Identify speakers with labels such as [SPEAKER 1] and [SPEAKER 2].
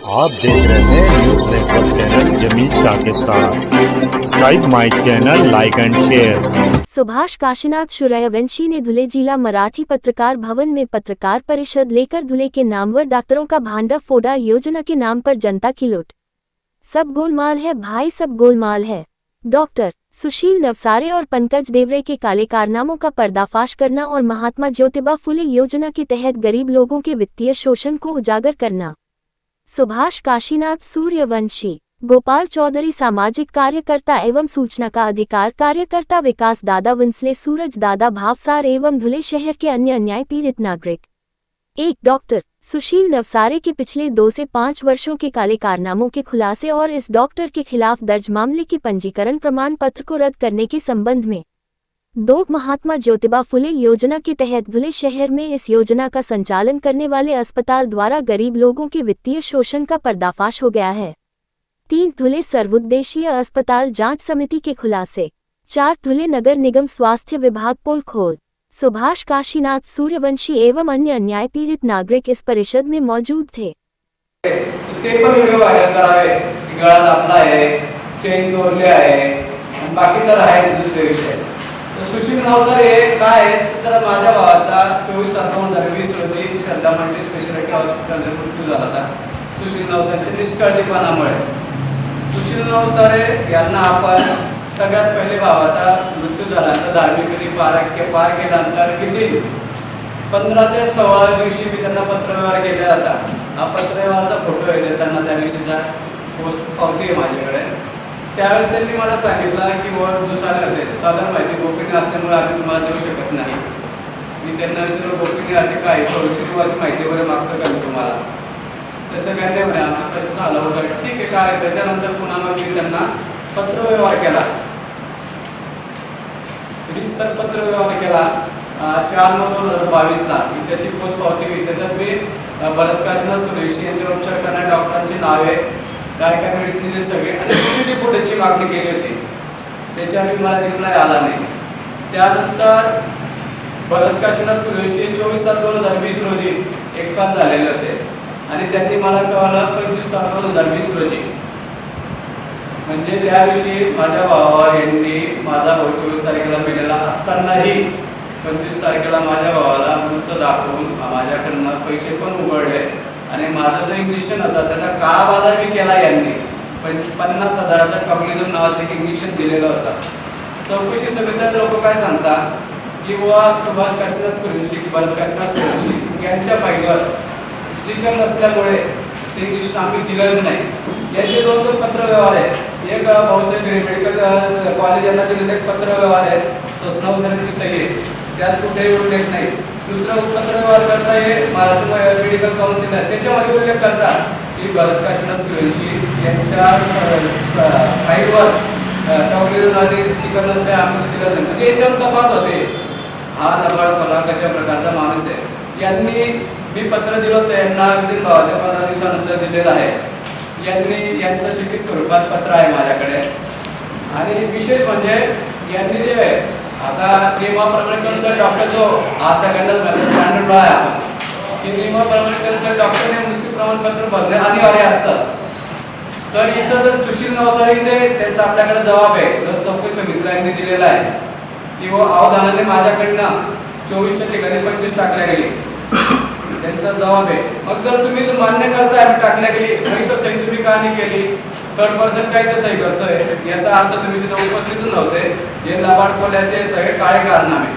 [SPEAKER 1] आप देख रहे हैं न्यूज नेटवर्क चैनल जमीन शाह के साथ। Subscribe my channel, like and share.
[SPEAKER 2] Subhash Kashinath Suryavanshi ने धुले जिला मराठी पत्रकार भवन में पत्रकार परिषद लेकर धुले के नामवर डॉक्टरों का भांडा फोड़ा। योजना के नाम पर जनता की लूट। सब गोलमाल है भाई, सब गोलमाल है। डॉक्टर सुशील नवसारे और पंकज देवरे के काले कारनामों का पर्दाफाश करना और महात्मा ज्योतिबा फुले योजना के तहत गरीब लोगों के वित्तीय शोषण को उजागर करना। सुभाष काशीनाथ सूर्यवंशी, गोपाल चौधरी सामाजिक कार्यकर्ता एवं सूचना का अधिकार कार्यकर्ता, विकास दादा विंसले, सूरज दादा भावसार एवं धुले शहर के अन्य अन्याय पीड़ित नागरिक। एक डॉक्टर सुशील नवसारे के पिछले 2 से 5 वर्षों के काले कारनामों के खुलासे और इस डॉक्टर के खिलाफ दर्ज मामले के पंजीकरण प्रमाण पत्र को रद्द करने के संबंध में 2 महात्मा ज्योतिबा फुले योजना के तहत धुले शहर में इस योजना का संचालन करने वाले अस्पताल द्वारा गरीब लोगों के वित्तीय शोषण का पर्दाफाश हो गया है। 3 धुले सर्वोद्देशीय अस्पताल जांच समिति के खुलासे। 4 धुले नगर निगम स्वास्थ्य विभाग पोल खोल। सुभाष काशीनाथ सूर्यवंशी एवं अन्य अन्याय पीड़ित नागरिक इस परिषद में मौजूद थे।
[SPEAKER 3] ते पण व्हिडिओ व्हायरल करावे, गळा दाबला आहे, चेन चोरले आहे, बाकी तर आहे दुसरे विषय। तर सुशील नवसारे काय तर माझ्या भावाचा 24/7/2020 रोजी श्रद्धा मल्टी स्पेशालिटी हॉस्पिटलमध्ये मृत्यू झाला होता। सुशील नवसारेच्या निष्काळजीपणामुळे सुशील नवसारे यांना आपण सगळ्यात पहिले भावाचा मृत्यू झाल्यानंतर धार्मिक विधी पार केल्यानंतर किती 15 ते 16 दिवशी मी त्यांना पत्रव्यवहार केला होता। हा पत्रव्यवहाराचा फोटो आहे, त्यांना त्या दिवशीचा पोस्ट पावती आहे माझ्याकडे। त्यावेळेस त्यांनी मला सांगितलं की दुसरे होते, साधारण माहिती गोपनीय असल्यामुळे आम्ही तुम्हाला देऊ शकत नाही। मी त्यांना विचारलं गोपनीय असे काय, सुरक्षितवाची माहिती वगैरे मागतो का मी तुम्हाला? ते सगळ्यांनी म्हणे आमचा प्रश्न झाला होता, ठीक आहे काय। त्याच्यानंतर पुन्हा मग मी त्यांना पत्रव्यवहार केला, सर पत्रव्यवहार केला 4/9/2022 मी त्याची पोस्ट पावती घेतली। त्याच्यात मी भरत काशीनाथ सूर्यवंशी यांच्यावर उपचार करणाऱ्या डॉक्टरांची नावे, काय काय मेडिसिन दिले सगळे आणि सीटी रिपोर्टची मागणी केली होती। त्याच्यावर मला रिप्लाय आला नाही। त्यानंतर भरत काशीनाथ सूर्यवंशी 24/7/2020 रोजी एक्सपायर झालेले होते आणि त्यांनी मला कळवलं 25/7/2020 रोजी। म्हणजे त्या दिवशी माझ्या भावावर यांनी माझा भाऊ 24 तारखेला मेलेला असतानाही 25 तारखेला माझ्या भावाला मृत दाखवून माझ्याकडनं पैसे पण उघडले आणि माझं जो इंजेक्शन होता त्याचा काळा बाजार मी केला। यांनी 50,000चा टॉक्लिझम नावाचं एक इंजेक्शन दिलेलं होतं। चौकशी समितीचे लोक काय सांगतात की सुभाष काशीनाथ सूर्यवंशी, भरत काशीनाथ सूर्यवंशी यांच्या फाईलवर स्टिकर नसल्यामुळे ते इंजेक्शन आम्ही दिलं नाही। याचे 2 पत्रव्यवहार आहेत। एक भाऊसाहेब मेडिकल कॉलेज यांना दिलेले एक पत्रव्यवहार आहे, ससनावसरांची सही आहे, त्यात कुठेही उल्लेख नाही। दुसरं पत्रव्यवहार करता हे महाराष्ट्र मेडिकल काउन्सिल आहे, त्याच्यामध्ये उल्लेख करतात की भरत काशीनाथ सूर्यवंशी यांच्या फाईलवर टॉक्लिझम स्टिकर नसते आम्ही दिलं नाही। म्हणजे याच्यावर तपास होते हा लबाडपणा कशा प्रकारचा माणूस आहे। यांनी मी पत्र दिलं होतं यांना अगदी 15 दिवसानंतर दिलेलं आहे। यांनी यांचं लिखित स्वरूपात पत्र आहे माझ्याकडे। आणि विशेष म्हणजे यांनी जे आता नियमाप्रमाणे कन्सल्ट डॉक्टर जो हा सगळ्यांनाच मेसेज स्टँडर्ड आहे आपण की नियमाप्रमाणे कन्सल्ट डॉक्टरने मृत्यू प्रमाणपत्र भरणे अनिवार्य असतं। तर इथं जर सुशील नवसारे त्यांचा आपल्याकडे जबाब आहे, जर चौकशी समितीला यांनी दिलेला आहे की अवधानाने माझ्याकडनं 24च्या ठिकाणी 25 टाकल्या गेली, त्यांचा जबाब आहे। मग जर तुम्ही मान्य करताय मी टाकल्या गेली, मग तर सही तुम्ही का नाही केली? थर्ड पर्सन काय तर सही करतोय, याचा अर्थ तुम्ही तिथे उपस्थित नव्हते। हे लबाड खोल्याचे सगळे काळे कारनामे